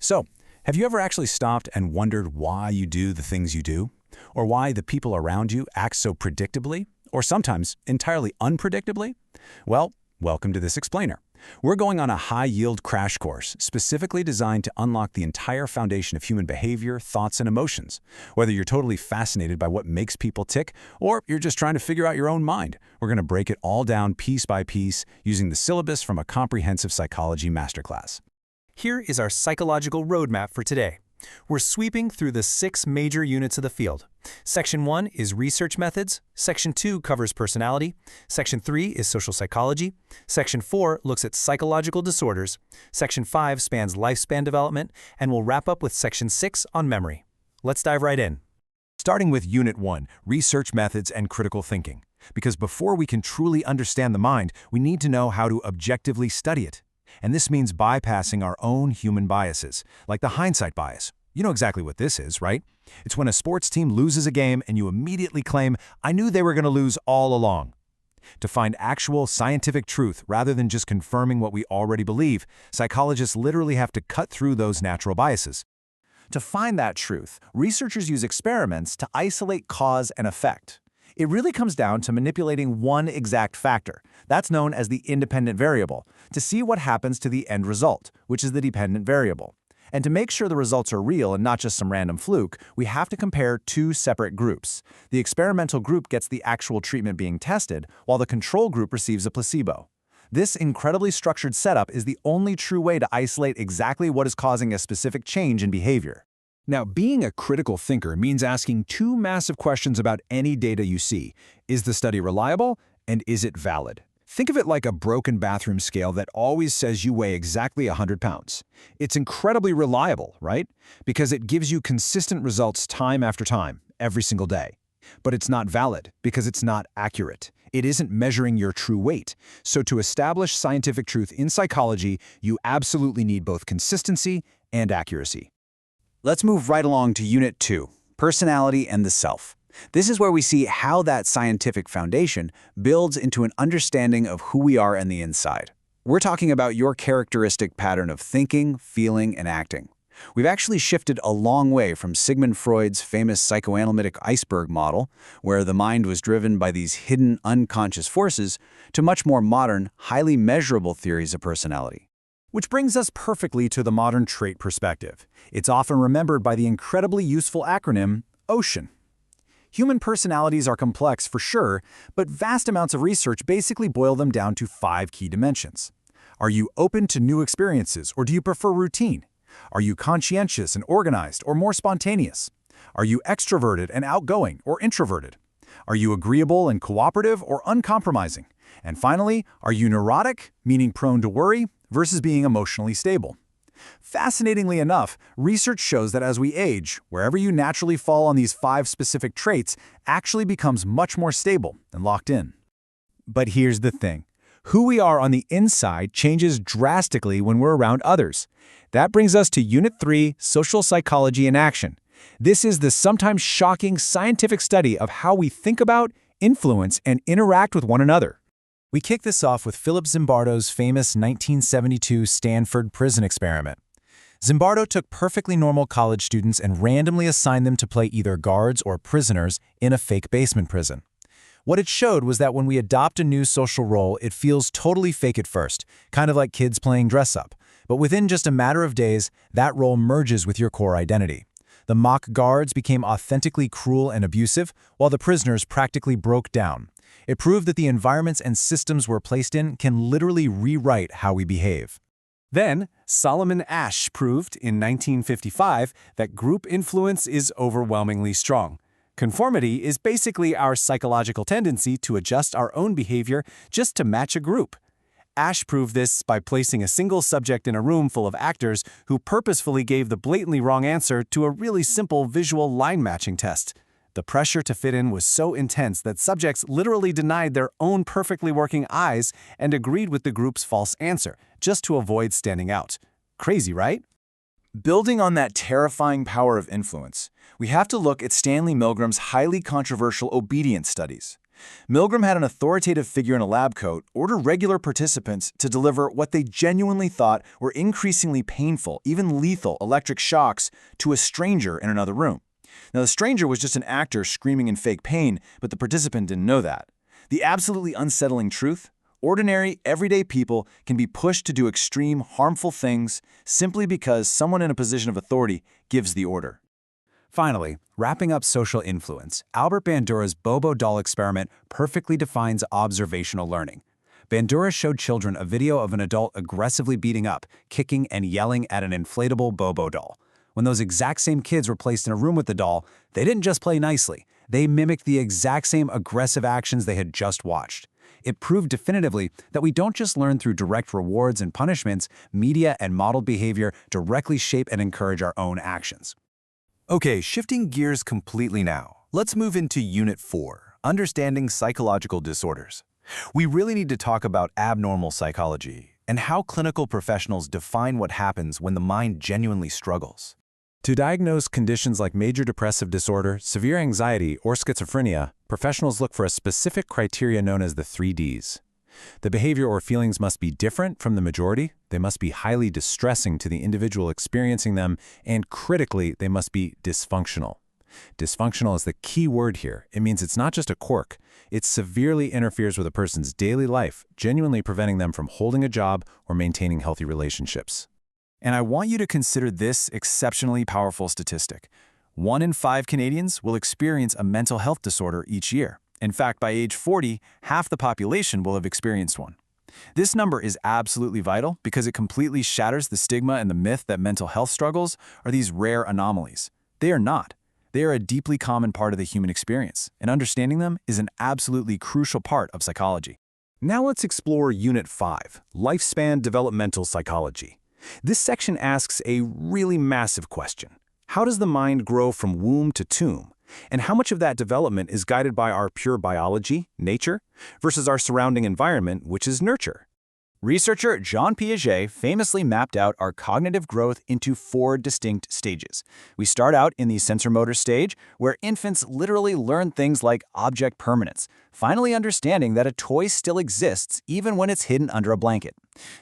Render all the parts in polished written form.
So, have you ever actually stopped and wondered why you do the things you do? Or why the people around you act so predictably? Or sometimes entirely unpredictably? Well, welcome to this explainer. We're going on a high-yield crash course specifically designed to unlock the entire foundation of human behavior, thoughts, and emotions. Whether you're totally fascinated by what makes people tick, or you're just trying to figure out your own mind, we're going to break it all down piece by piece using the syllabus from a comprehensive psychology masterclass. Here is our psychological roadmap for today. We're sweeping through the 6 major units of the field. Section 1 is research methods. Section 2 covers personality. Section 3 is social psychology. Section 4 looks at psychological disorders. Section 5 spans lifespan development, and we'll wrap up with Section 6 on memory. Let's dive right in. Starting with Unit 1, Research Methods and Critical Thinking. Because before we can truly understand the mind, we need to know how to objectively study it. And this means bypassing our own human biases, like the hindsight bias. You know exactly what this is, right? It's when a sports team loses a game and you immediately claim, "I knew they were going to lose all along." To find actual scientific truth rather than just confirming what we already believe, psychologists literally have to cut through those natural biases. To find that truth, researchers use experiments to isolate cause and effect. It really comes down to manipulating one exact factor, that's known as the independent variable, to see what happens to the end result, which is the dependent variable. And to make sure the results are real and not just some random fluke, we have to compare 2 separate groups. The experimental group gets the actual treatment being tested, while the control group receives a placebo. This incredibly structured setup is the only true way to isolate exactly what is causing a specific change in behavior. Now, being a critical thinker means asking 2 massive questions about any data you see. Is the study reliable, and is it valid? Think of it like a broken bathroom scale that always says you weigh exactly 100 pounds. It's incredibly reliable, right? Because it gives you consistent results time after time, every single day. But it's not valid because it's not accurate. It isn't measuring your true weight. So to establish scientific truth in psychology, you absolutely need both consistency and accuracy. Let's move right along to Unit 2, Personality and the Self. This is where we see how that scientific foundation builds into an understanding of who we are on the inside. We're talking about your characteristic pattern of thinking, feeling, and acting. We've actually shifted a long way from Sigmund Freud's famous psychoanalytic iceberg model, where the mind was driven by these hidden, unconscious forces, to much more modern, highly measurable theories of personality. Which brings us perfectly to the modern trait perspective. It's often remembered by the incredibly useful acronym OCEAN. Human personalities are complex for sure, but vast amounts of research basically boil them down to 5 key dimensions. Are you open to new experiences, or do you prefer routine? Are you conscientious and organized, or more spontaneous? Are you extroverted and outgoing, or introverted? Are you agreeable and cooperative, or uncompromising? And finally, are you neurotic, meaning prone to worry, versus being emotionally stable? Fascinatingly enough, research shows that as we age, wherever you naturally fall on these 5 specific traits actually becomes much more stable and locked in. But here's the thing. Who we are on the inside changes drastically when we're around others. That brings us to Unit 3, Social Psychology in Action. This is the sometimes shocking scientific study of how we think about, influence, and interact with one another. We kick this off with Philip Zimbardo's famous 1972 Stanford prison experiment. Zimbardo took perfectly normal college students and randomly assigned them to play either guards or prisoners in a fake basement prison. What it showed was that when we adopt a new social role, it feels totally fake at first, kind of like kids playing dress-up. But within just a matter of days, that role merges with your core identity. The mock guards became authentically cruel and abusive, while the prisoners practically broke down. It proved that the environments and systems we're placed in can literally rewrite how we behave. Then, Solomon Asch proved in 1955 that group influence is overwhelmingly strong. Conformity is basically our psychological tendency to adjust our own behavior just to match a group. Asch proved this by placing a single subject in a room full of actors who purposefully gave the blatantly wrong answer to a really simple visual line matching test. The pressure to fit in was so intense that subjects literally denied their own perfectly working eyes and agreed with the group's false answer, just to avoid standing out. Crazy, right? Building on that terrifying power of influence, we have to look at Stanley Milgram's highly controversial obedience studies. Milgram had an authoritative figure in a lab coat order regular participants to deliver what they genuinely thought were increasingly painful, even lethal electric shocks to a stranger in another room. Now, the stranger was just an actor screaming in fake pain, but the participant didn't know that. The absolutely unsettling truth? Ordinary, everyday people can be pushed to do extreme, harmful things simply because someone in a position of authority gives the order. Finally, wrapping up social influence, Albert Bandura's Bobo doll experiment perfectly defines observational learning. Bandura showed children a video of an adult aggressively beating up, kicking, and yelling at an inflatable Bobo doll. When those exact same kids were placed in a room with the doll, they didn't just play nicely. They mimicked the exact same aggressive actions they had just watched. It proved definitively that we don't just learn through direct rewards and punishments. Media and modeled behavior directly shape and encourage our own actions. Okay, shifting gears completely now. Let's move into Unit 4, Understanding Psychological Disorders. We really need to talk about abnormal psychology and how clinical professionals define what happens when the mind genuinely struggles. To diagnose conditions like major depressive disorder, severe anxiety, or schizophrenia, professionals look for a specific criteria known as the 3Ds. The behavior or feelings must be different from the majority, they must be highly distressing to the individual experiencing them, and critically, they must be dysfunctional. Dysfunctional is the key word here. It means it's not just a quirk. It severely interferes with a person's daily life, genuinely preventing them from holding a job or maintaining healthy relationships. And I want you to consider this exceptionally powerful statistic. 1 in 5 Canadians will experience a mental health disorder each year. In fact, by age 40, half the population will have experienced one. This number is absolutely vital because it completely shatters the stigma and the myth that mental health struggles are these rare anomalies. They are not. They are a deeply common part of the human experience, and understanding them is an absolutely crucial part of psychology. Now let's explore Unit 5, Lifespan Developmental Psychology. This section asks a really massive question. How does the mind grow from womb to tomb? And how much of that development is guided by our pure biology, nature, versus our surrounding environment, which is nurture? Researcher Jean Piaget famously mapped out our cognitive growth into 4 distinct stages. We start out in the sensormotor stage, where infants literally learn things like object permanence, finally understanding that a toy still exists even when it's hidden under a blanket.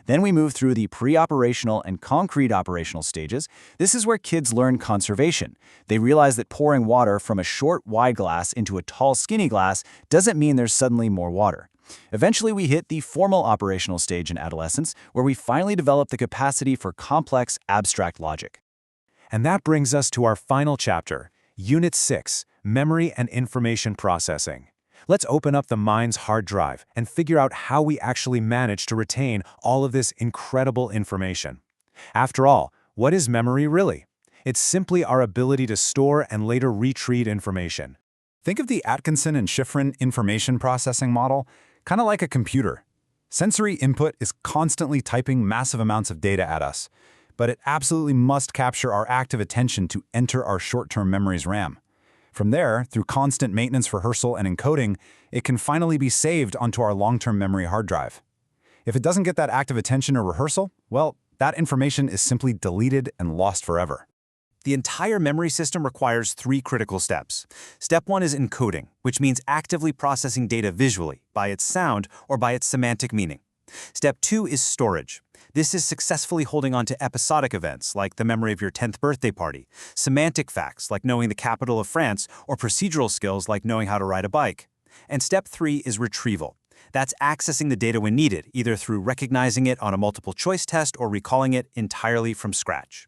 Then we move through the pre-operational and concrete operational stages. This is where kids learn conservation. They realize that pouring water from a short, wide glass into a tall, skinny glass doesn't mean there's suddenly more water. Eventually, we hit the formal operational stage in adolescence, where we finally develop the capacity for complex, abstract logic. And that brings us to our final chapter, Unit 6, Memory and Information Processing. Let's open up the mind's hard drive and figure out how we actually manage to retain all of this incredible information. After all, what is memory really? It's simply our ability to store and later retrieve information. Think of the Atkinson and Shiffrin information processing model, kind of like a computer. Sensory input is constantly typing massive amounts of data at us, but it absolutely must capture our active attention to enter our short-term memory's RAM. From there, through constant maintenance, rehearsal, and encoding, it can finally be saved onto our long-term memory hard drive. If it doesn't get that active attention or rehearsal, well, that information is simply deleted and lost forever. The entire memory system requires 3 critical steps. Step 1 is encoding, which means actively processing data visually, by its sound or by its semantic meaning. Step 2 is storage. This is successfully holding on to episodic events, like the memory of your 10th birthday party, semantic facts, like knowing the capital of France, or procedural skills, like knowing how to ride a bike. And step 3 is retrieval. That's accessing the data when needed, either through recognizing it on a multiple-choice test or recalling it entirely from scratch.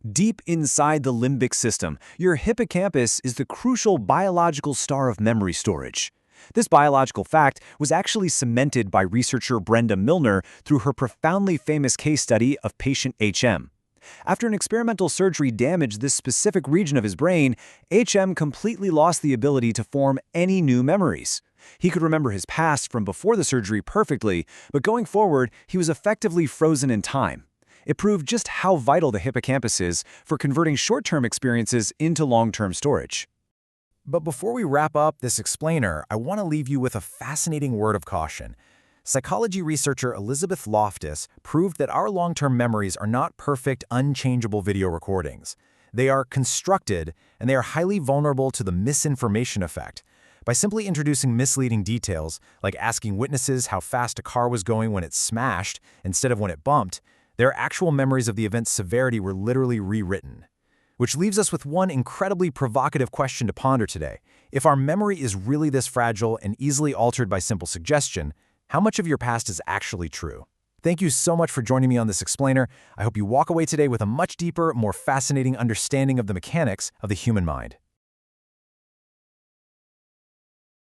Deep inside the limbic system, your hippocampus is the crucial biological star of memory storage. This biological fact was actually cemented by researcher Brenda Milner through her profoundly famous case study of patient HM. After an experimental surgery damaged this specific region of his brain, HM completely lost the ability to form any new memories. He could remember his past from before the surgery perfectly, but going forward, he was effectively frozen in time. It proved just how vital the hippocampus is for converting short-term experiences into long-term storage. But before we wrap up this explainer, I want to leave you with a fascinating word of caution. Psychology researcher Elizabeth Loftus proved that our long-term memories are not perfect, unchangeable video recordings. They are constructed, and they are highly vulnerable to the misinformation effect. By simply introducing misleading details, like asking witnesses how fast a car was going when it smashed instead of when it bumped, their actual memories of the event's severity were literally rewritten. Which leaves us with one incredibly provocative question to ponder today. If our memory is really this fragile and easily altered by simple suggestion, how much of your past is actually true? Thank you so much for joining me on this explainer. I hope you walk away today with a much deeper, more fascinating understanding of the mechanics of the human mind.